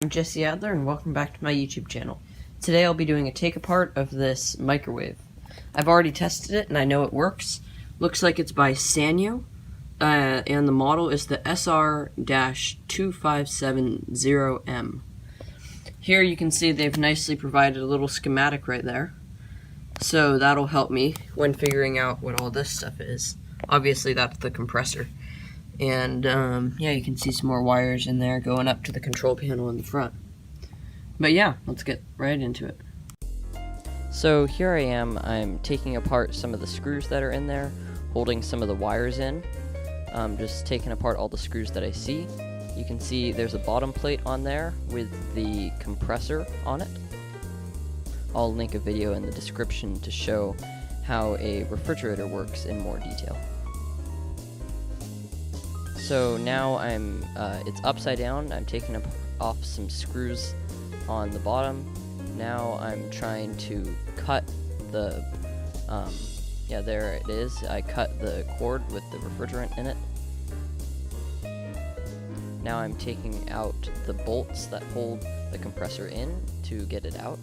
I'm Jesse Adler and welcome back to my YouTube channel. Today I'll be doing a take apart of this microwave. I've already tested it and I know it works. Looks like it's by Sanyo and the model is the SR-2570M. Here you can see they've nicely provided a little schematic right there. So that'll help me when figuring out what all this stuff is. Obviously that's the compressor. And yeah, you can see some more wires in there going up to the control panel in the front. But yeah, let's get right into it. So here I am, I'm taking apart some of the screws that are in there, holding some of the wires in, just taking apart all the screws that I see. You can see there's a bottom plate on there with the compressor on it. I'll link a video in the description to show how a refrigerator works in more detail. So now it's upside down. I'm taking off some screws on the bottom. Now I'm trying to cut the, yeah, there it is. I cut the cord with the refrigerant in it. Now I'm taking out the bolts that hold the compressor in to get it out.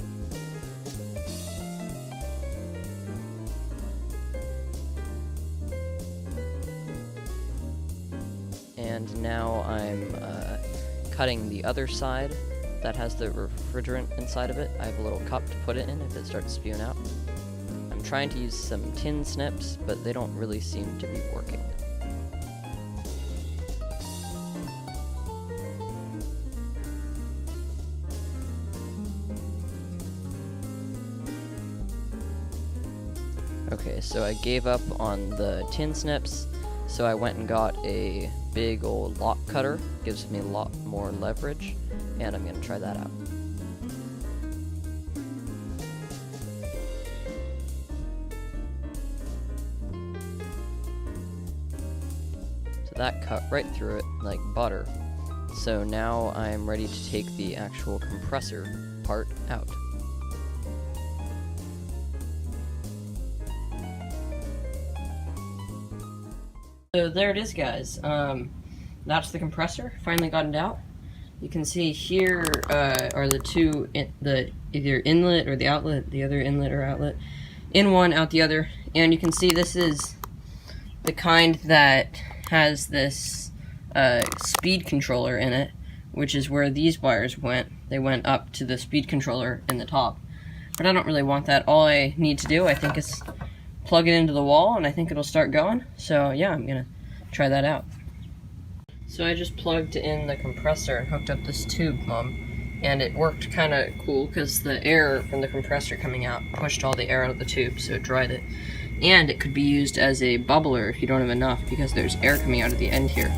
And now I'm cutting the other side that has the refrigerant inside of it. I have a little cup to put it in if it starts spewing out. I'm trying to use some tin snips, but they don't really seem to be working. Okay, so I gave up on the tin snips, so I went and got a big old lock cutter. Gives me a lot more leverage, and I'm going to try that out. So that cut right through it like butter. So now I'm ready to take the actual compressor part out. So there it is, guys. That's the compressor. Finally got it out. You can see here are the two, the either inlet or the outlet, the other inlet or outlet. In one, out the other. And you can see this is the kind that has this speed controller in it, which is where these wires went. They went up to the speed controller in the top. But I don't really want that. All I need to do, I think, is plug it into the wall, and I think it'll start going. So yeah, I'm gonna try that out. So I just plugged in the compressor and hooked up this tube, and it worked kind of cool because the air from the compressor coming out pushed all the air out of the tube, so it dried it. And it could be used as a bubbler if you don't have enough, because there's air coming out of the end here.